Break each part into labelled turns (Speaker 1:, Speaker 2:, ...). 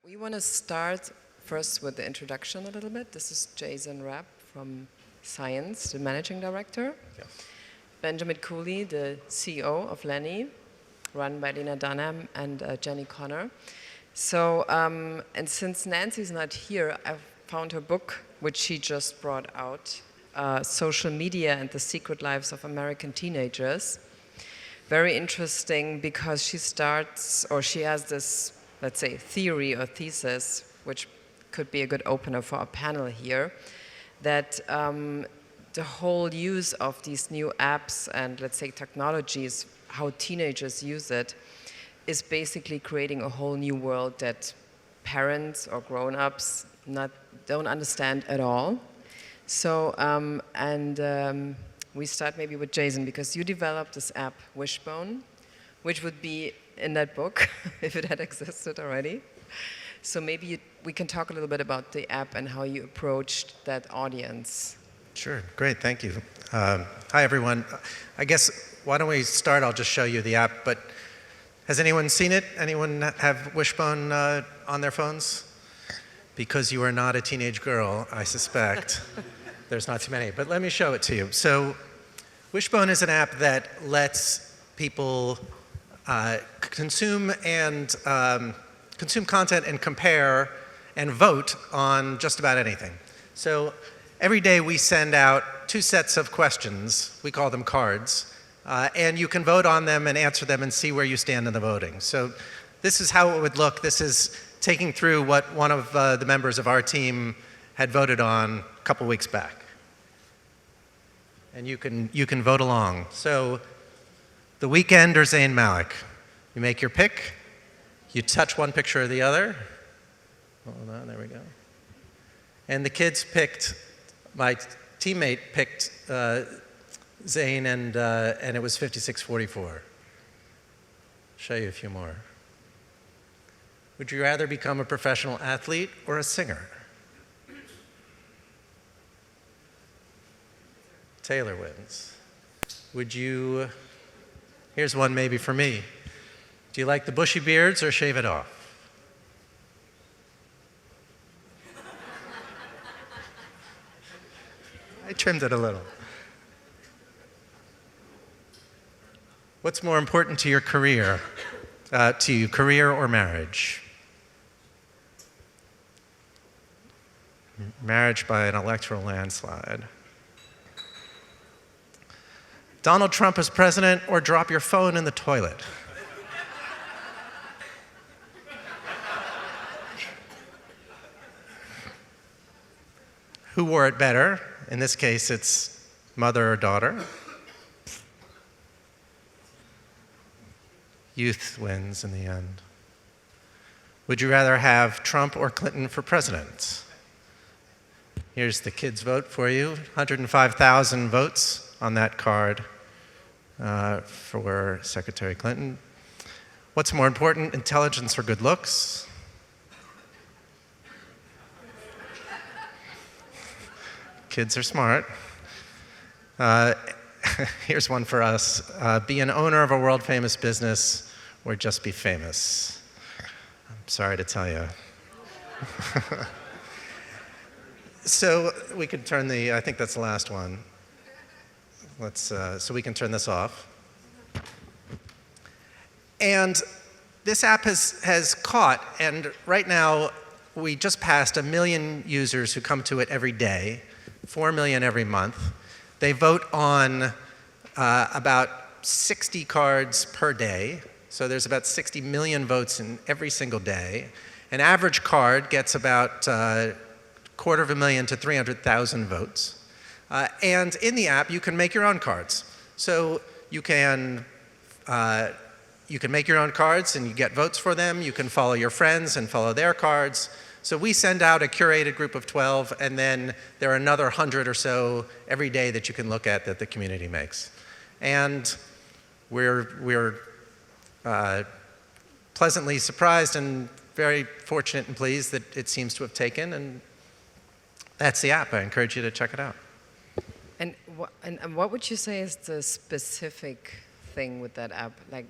Speaker 1: We want to start first with the introduction a little bit. This is Jason Rapp from Science, the managing director.
Speaker 2: Yes.
Speaker 1: Benjamin Cooley, the CEO of Lenny, run by DLDnyc and Jenny Connor. So, and since Nancy's not here, I've found her book, which she just brought out, Social Media and the Secret Lives of American Teenagers. Very interesting because she starts, or she has this, let's say, theory or thesis, which could be a good opener for a panel here, that the whole use of these new apps and, let's say, technologies, how teenagers use it, is basically creating a whole new world that parents or grown-ups don't understand at all. So, we start maybe with Jason, because you developed this app, Wishbone, which would be in that book if it had existed already. So maybe we can talk a little bit about the app and how you approached that audience.
Speaker 2: Sure, great, thank you. Hi, everyone. I guess, why don't we start, I'll just show you the app, but has anyone seen it? Anyone have Wishbone on their phones? Because you are not a teenage girl, I suspect. There's not too many, but let me show it to you. So Wishbone is an app that lets people consume content and compare and vote on just about anything. So every day we send out 2 sets of questions, we call them cards, and you can vote on them and answer them and see where you stand in the voting. So this is how it would look. This is taking through what one of the members of our team had voted on a couple weeks back. And you can vote along. So The Weeknd or Zayn Malik. You make your pick. You touch one picture or the other. Hold on, there we go. And the kids picked, my teammate picked Zayn, and it was 56-44. Show you a few more. Would you rather become a professional athlete or a singer? Taylor wins. Here's one maybe for me. Do you like the bushy beards or shave it off? I trimmed it a little. What's more important to your career? Career or marriage? Marriage by an electoral landslide. Donald Trump as president or drop your phone in the toilet? Who wore it better? In this case, it's mother or daughter. Youth wins in the end. Would you rather have Trump or Clinton for president? Here's the kids' vote for you. 105,000 votes on that card for Secretary Clinton. What's more important, intelligence or good looks? Kids are smart. Here's one for us. Be an owner of a world-famous business or just be famous. I'm sorry to tell you. So we could turn I think that's the last one. So we can turn this off. And this app has caught, and right now we just passed 1 million users who come to it every day, 4 million every month. They vote on about 60 cards per day, so there's about 60 million votes in every single day. An average card gets about 250,000 to 300,000 votes. And in the app, you can make your own cards. So you can make your own cards and you get votes for them. You can follow your friends and follow their cards. So we send out a curated group of 12, and then there are another 100 or so every day that you can look at that the community makes. And we're pleasantly surprised and very fortunate and pleased that it seems to have taken, and that's the app. I encourage you to check it out.
Speaker 1: And what would you say is the specific thing with that app, like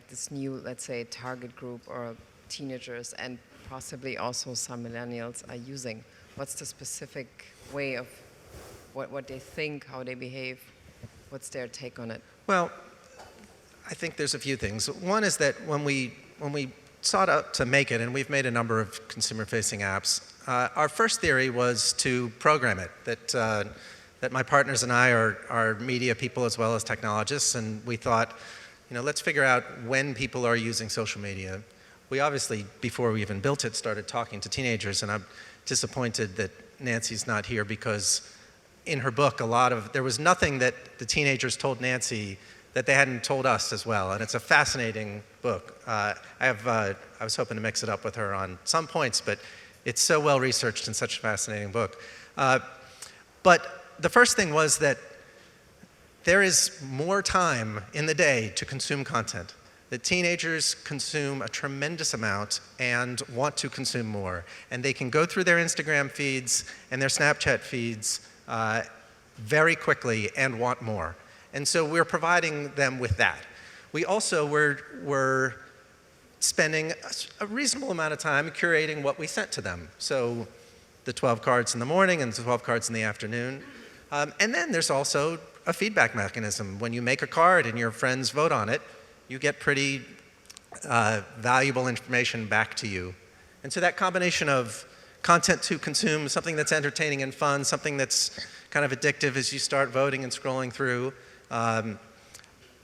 Speaker 1: this new, let's say, target group or teenagers and possibly also some millennials are using? What's the specific way of what they think, how they behave? What's their take on it?
Speaker 2: Well, I think there's a few things. One is that when we sought out to make it, and we've made a number of consumer-facing apps, our first theory was to program it, that my partners and I are media people as well as technologists, and we thought, let's figure out when people are using social media. We obviously, before we even built it, started talking to teenagers, and I'm disappointed that Nancy's not here because in her book, there was nothing that the teenagers told Nancy that they hadn't told us as well, and it's a fascinating book. I was hoping to mix it up with her on some points, but it's so well researched and such a fascinating book. But the first thing was that there is more time in the day to consume content. That teenagers consume a tremendous amount and want to consume more. And they can go through their Instagram feeds and their Snapchat feeds very quickly and want more. And so we're providing them with that. We also were spending a reasonable amount of time curating what we sent to them. So the 12 cards in the morning and the 12 cards in the afternoon. And then there's also a feedback mechanism. When you make a card and your friends vote on it, you get pretty valuable information back to you. And so that combination of content to consume, something that's entertaining and fun, something that's kind of addictive as you start voting and scrolling through,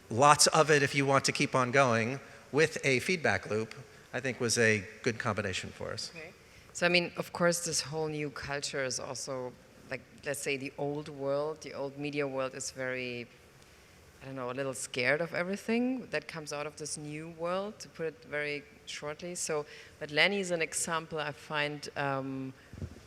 Speaker 2: lots of it if you want to keep on going, with a feedback loop, I think was a good combination for us.
Speaker 1: Okay. So I mean, of course, this whole new culture is also, like, let's say the old world, the old media world is very, I don't know, a little scared of everything that comes out of this new world, to put it very shortly. So, but Lenny is an example. I find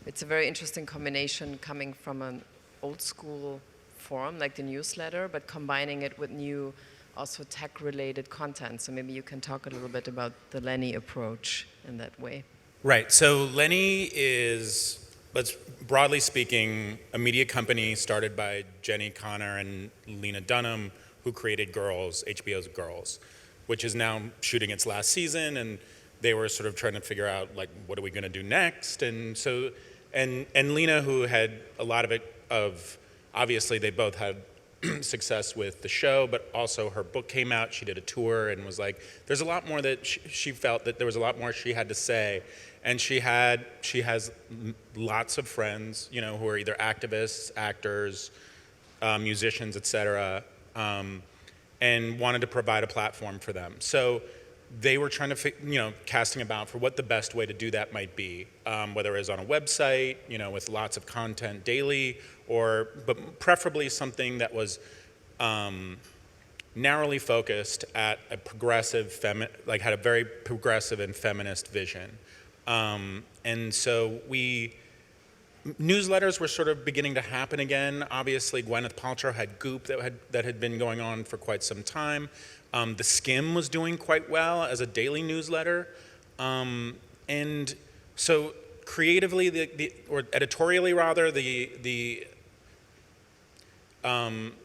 Speaker 1: it's a very interesting combination coming from an old school form, like the newsletter, but combining it with new, also tech-related content. So maybe you can talk a little bit about the Lenny approach in that way.
Speaker 3: Right. So Lenny is, let's broadly speaking, a media company started by Jenny Connor and Lena Dunham, who created Girls, HBO's Girls, which is now shooting its last season, and they were sort of trying to figure out, like, what are we going to do next? And so, and Lena, who had a lot of obviously they both had success with the show, but also her book came out, she did a tour, and was like, there's a lot more that she felt that there was a lot more she had to say. And she has lots of friends, who are either activists, actors, musicians, etc., and wanted to provide a platform for them. So they were trying to, casting about for what the best way to do that might be, whether it was on a website, with lots of content daily, but preferably something that was narrowly focused at a progressive, had a very progressive and feminist vision. And so newsletters were sort of beginning to happen again. Obviously, Gwyneth Paltrow had Goop that had been going on for quite some time. The Skim was doing quite well as a daily newsletter. And so creatively, or editorially rather,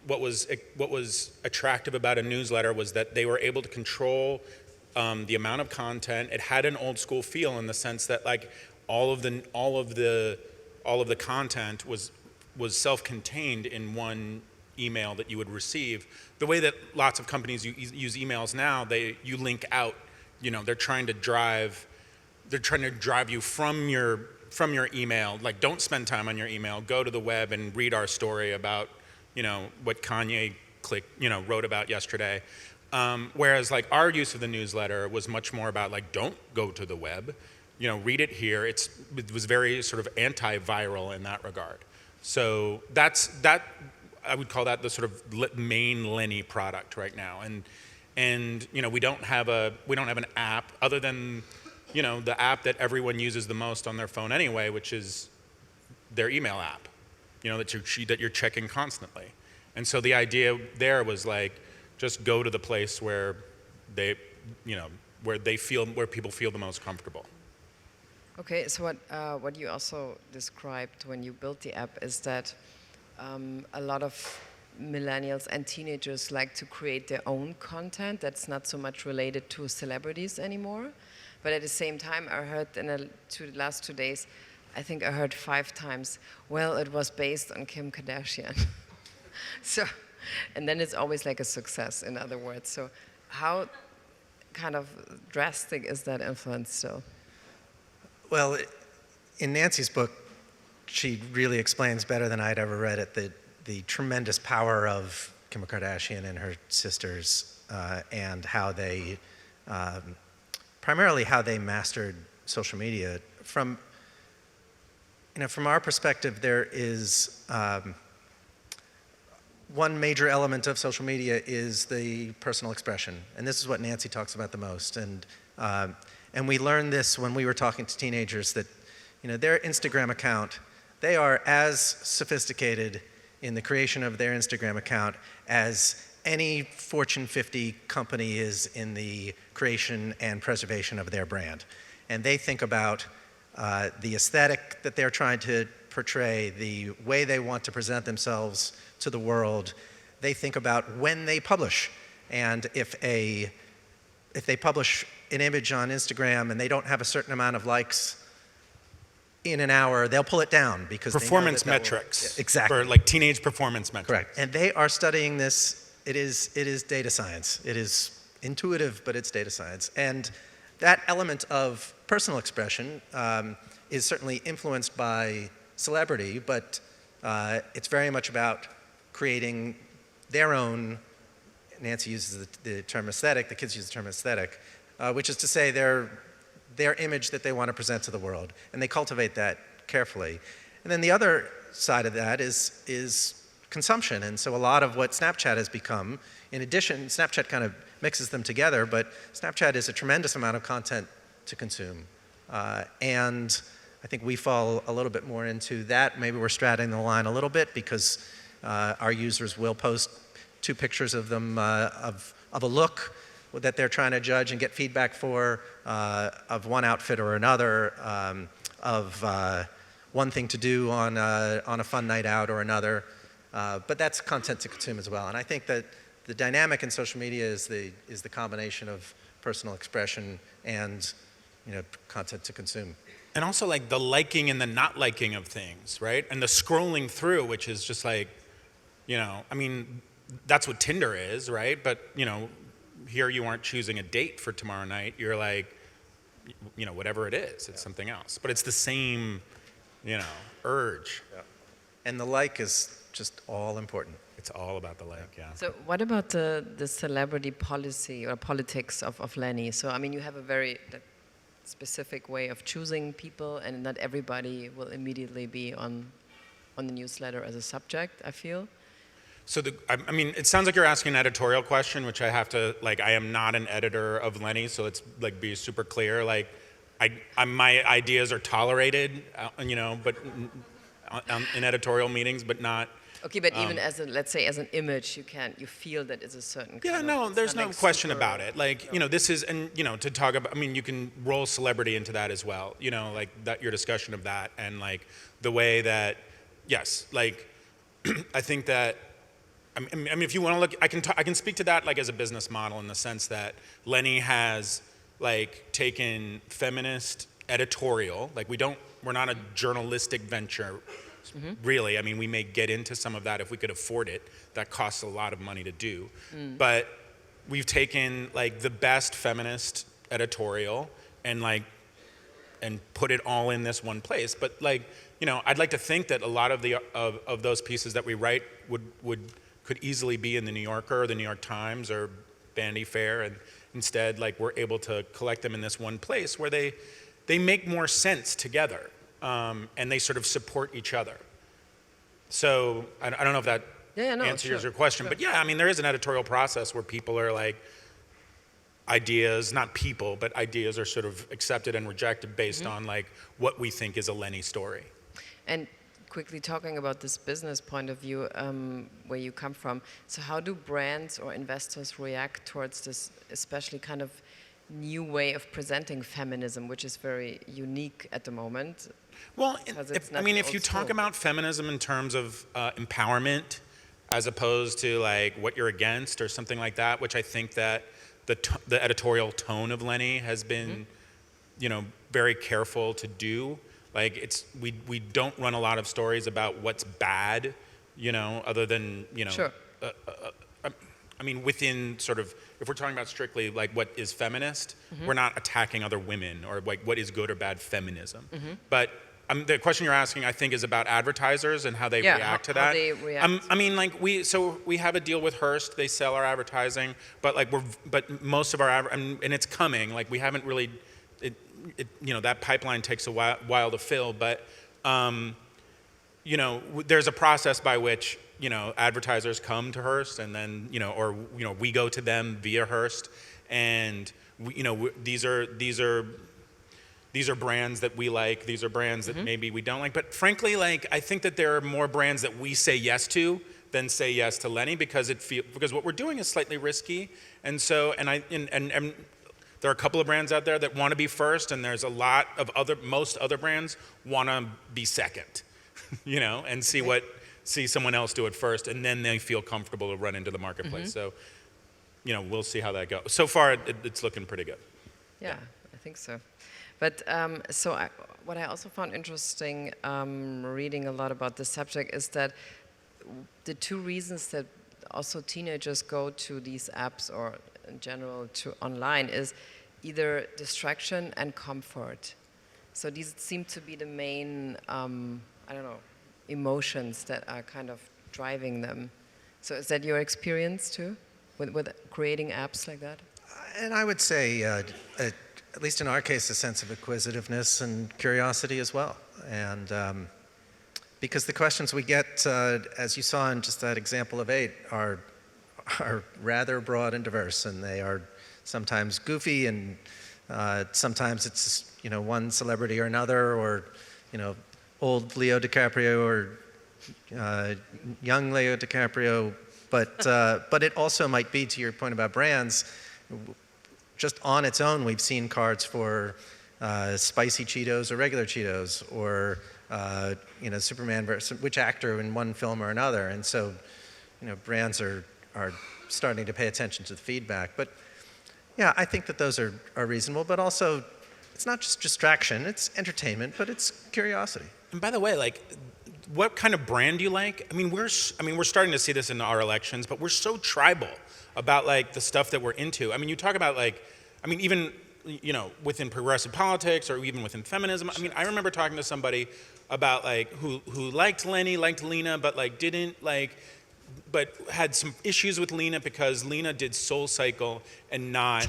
Speaker 3: what was attractive about a newsletter was that they were able to control the amount of content. It had an old school feel in the sense that, like, all of the content was self-contained in one email that you would receive. The way that lots of companies use emails now, you link out. They're trying to drive you from your email. Like, don't spend time on your email. Go to the web and read our story about what Kanye wrote about yesterday. Whereas, like, our use of the newsletter was much more about, like, don't go to the web. Read it here. It was very sort of anti-viral in that regard. So that I would call that the sort of main Lenny product right now. And we don't have an app other than the app that everyone uses the most on their phone anyway, which is their email app. That you're checking constantly. And so the idea there was, like, just go to the place where where people feel the most comfortable.
Speaker 1: Okay, so what you also described when you built the app is that a lot of millennials and teenagers like to create their own content that's not so much related to celebrities anymore, But at the same time, I heard in the last 2 days, I think I heard 5 times, well, it was based on Kim Kardashian. So, and then it's always like a success, in other words. So how kind of drastic is that influence still?
Speaker 2: Well, in Nancy's book, she really explains better than I'd ever read it the tremendous power of Kim Kardashian and her sisters and how they, primarily how they mastered social media. From our perspective, there is one major element of social media is the personal expression, and this is what Nancy talks about the most. And we learned this when we were talking to teenagers that, their Instagram account, they are as sophisticated in the creation of their Instagram account as any Fortune 50 company is in the creation and preservation of their brand. And they think about the aesthetic that they're trying to portray, the way they want to present themselves to the world. They think about when they publish. And if they publish an image on Instagram and they don't have a certain amount of likes in an hour, they'll pull it down because
Speaker 3: performance
Speaker 2: they know
Speaker 3: metrics.
Speaker 2: Exactly.
Speaker 3: For like teenage performance metrics.
Speaker 2: Correct. And they are studying this. It is data science. It is intuitive, but it's data science. And that element of personal expression is certainly influenced by celebrity, but it's very much about creating their own. Nancy uses the term aesthetic. The kids use the term aesthetic, which is to say their image that they want to present to the world, and they cultivate that carefully. And then the other side of that is consumption, and so a lot of what Snapchat has become, in addition, Snapchat kind of mixes them together, but Snapchat is a tremendous amount of content to consume. And I think we fall a little bit more into that. Maybe we're straddling the line a little bit because our users will post 2 pictures of them, of a look that they're trying to judge and get feedback for, of one outfit or another, of one thing to do on a fun night out or another. But that's content to consume as well. And I think that the dynamic in social media is the combination of personal expression and content to consume.
Speaker 3: And also like the liking and the not liking of things, right? And the scrolling through, which is just like, I mean, that's what Tinder is, right? But, here you aren't choosing a date for tomorrow night. You're like, whatever it is, it's something else. But it's the same, urge.
Speaker 2: Yeah. And the like is just all important.
Speaker 3: It's all about the like, yeah.
Speaker 1: So what about the celebrity policy or politics of Lenny? So, I mean, you have a very specific way of choosing people, and not everybody will immediately be on the newsletter as a subject, I feel.
Speaker 3: So I mean, it sounds like you're asking an editorial question, which I have to, I am not an editor of Lenny, so let's be super clear. My ideas are tolerated, but in editorial meetings, but not.
Speaker 1: Okay, but even let's say as an image, you feel that it's a certain kind of,
Speaker 3: there's no question about it. This is, and, to talk about, I mean, you can roll celebrity into that as well, that your discussion of that, and, the way that, yes, I think that, I mean, if you want to look, I can speak to that, as a business model in the sense that Lenny has, taken feminist editorial, we're not a journalistic venture. Mm-hmm. Really, I mean, we may get into some of that if we could afford it. That costs a lot of money to do. But we've taken the best feminist editorial and put it all in this one place. But I'd like to think that a lot of of those pieces that we write could easily be in the New Yorker or the New York Times or Vanity Fair, and instead we're able to collect them in this one place where they make more sense together. And they sort of support each other. So I don't know if that answers your question, but I mean, there is an editorial process where people are ideas, not people, but ideas are sort of accepted and rejected based on what we think is a Lenny story.
Speaker 1: And quickly talking about this business point of view, where you come from, so how do brands or investors react towards this, especially kind of new way of presenting feminism, which is very unique at the moment?
Speaker 3: Well, if you talk about feminism in terms of empowerment, as opposed to what you're against or something like that, which I think that the editorial tone of Lenny has been very careful to do. Like we don't run a lot of stories about what's bad, other than,
Speaker 1: Sure.
Speaker 3: I mean, within sort of, if we're talking about strictly like what is feminist, we're not attacking other women or like what is good or bad feminism. But the question you're asking, I think, is about advertisers and how they react to that.
Speaker 1: How they react.
Speaker 3: I mean, like we have a deal with Hearst. They sell our advertising, but like most of our and it's coming. Like we haven't really, that pipeline takes a while to fill. But there's a process by which advertisers come to Hearst, and then we go to them via Hearst, and these are brands that we like. These are brands that maybe we don't like. But frankly, like I think that there are more brands that we say yes to than say yes to Lenny, because what we're doing is slightly risky, and so and there are a couple of brands out there that want to be first, and there's a lot of most other brands want to be second, and see someone else do it first, and then they feel comfortable to run into the marketplace. So, we'll see how that goes. So far, it's looking pretty good.
Speaker 1: Yeah, I think so. But what I also found interesting reading a lot about this subject is that the two reasons that also teenagers go to these apps or in general to online is either distraction and comfort. So these seem to be the main, emotions that are kind of driving them. So is that your experience too, with creating apps like that?
Speaker 2: And I would say, at least in our case, a sense of acquisitiveness and curiosity as well. And because the questions we get, as you saw in just that example of 8, are rather broad and diverse, and they are sometimes goofy, and sometimes it's one celebrity or another, or old Leo DiCaprio or young Leo DiCaprio, but it also might be, to your point about brands, just on its own, we've seen cards for spicy Cheetos or regular Cheetos, or Superman versus which actor in one film or another, and so brands are starting to pay attention to the feedback. But yeah, I think that those are reasonable, but also it's not just distraction, it's entertainment, but it's curiosity.
Speaker 3: And by the way, like, what kind of brand do you like? I mean, we're starting to see this in our elections, but we're so tribal about like the stuff that we're into. I mean, you talk about like, even within progressive politics or even within feminism. I mean, I remember talking to somebody about like who liked Lenny, liked Lena, but like didn't like, but had some issues with Lena because Lena did Soul Cycle and not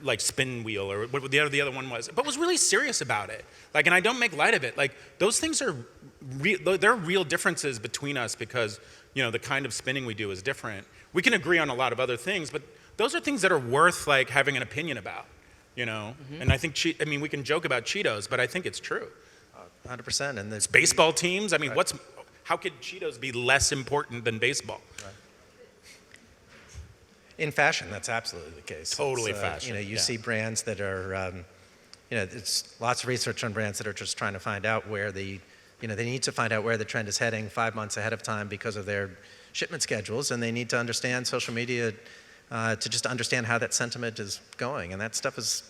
Speaker 3: like Spin Wheel or what the other one was, but was really serious about it. Like, and I don't make light of it. Like, those things are real. There are real differences between us because the kind of spinning we do is different. We can agree on a lot of other things, but those are things that are worth like having an opinion about. And I think we can joke about Cheetos, but I think it's true.
Speaker 2: 100%. And
Speaker 3: it's baseball teams. I mean,
Speaker 2: right.
Speaker 3: How could Cheetos be less important than baseball?
Speaker 2: Right. In fashion, that's absolutely the case.
Speaker 3: Totally fashion.
Speaker 2: You see brands that are, it's lots of research on brands that are just trying to find out where they need to find out where the trend is heading 5 months ahead of time because of their shipment schedules, and they need to understand social media to just understand how that sentiment is going, and that stuff is,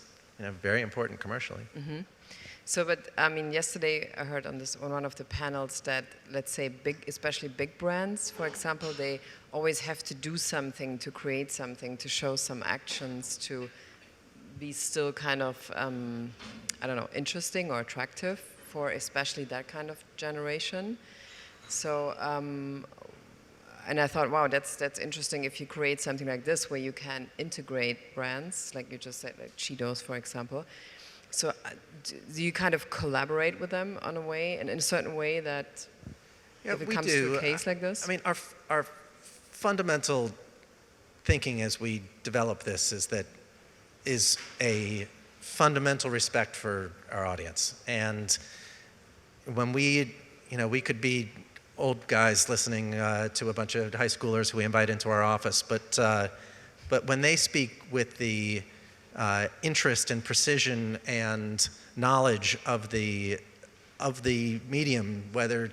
Speaker 2: very important commercially.
Speaker 1: Mm-hmm. So, but yesterday I heard on one of the panels that, let's say, especially big brands, for example, they always have to do something to create something, to show some actions, to be still kind of, interesting or attractive for especially that kind of generation. So, and I thought, wow, that's interesting if you create something like this where you can integrate brands, like you just said, like Cheetos, for example. So do you kind of collaborate with them in a certain way that if it comes to a case like this?
Speaker 2: Our fundamental thinking as we develop this is a fundamental respect for our audience. And when we could be old guys listening to a bunch of high schoolers who we invite into our office, but when they speak with the interest and precision and knowledge of the medium, whether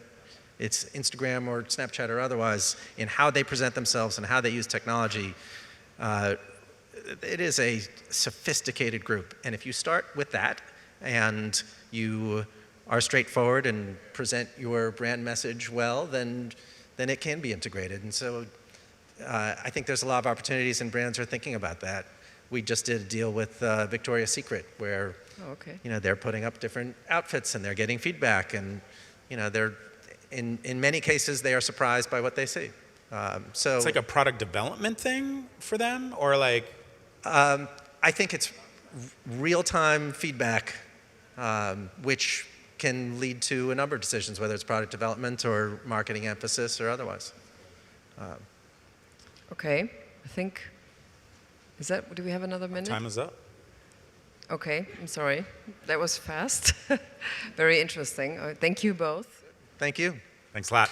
Speaker 2: it's Instagram or Snapchat or otherwise, in how they present themselves and how they use technology, it is a sophisticated group. And if you start with that and you are straightforward and present your brand message well, then it can be integrated. And so I think there's a lot of opportunities, and brands are thinking about that. We just did a deal with Victoria's Secret where they're putting up different outfits and they're getting feedback, and they're in many cases they are surprised by what they see. So
Speaker 3: it's like a product development thing for them, or like
Speaker 2: I think it's real-time feedback, which can lead to a number of decisions, whether it's product development or marketing emphasis or otherwise.
Speaker 1: Okay, I think, do we have another minute?
Speaker 3: time is up.
Speaker 1: Okay, I'm sorry. That was fast. Very interesting. Thank you both.
Speaker 2: Thank you.
Speaker 3: Thanks a lot.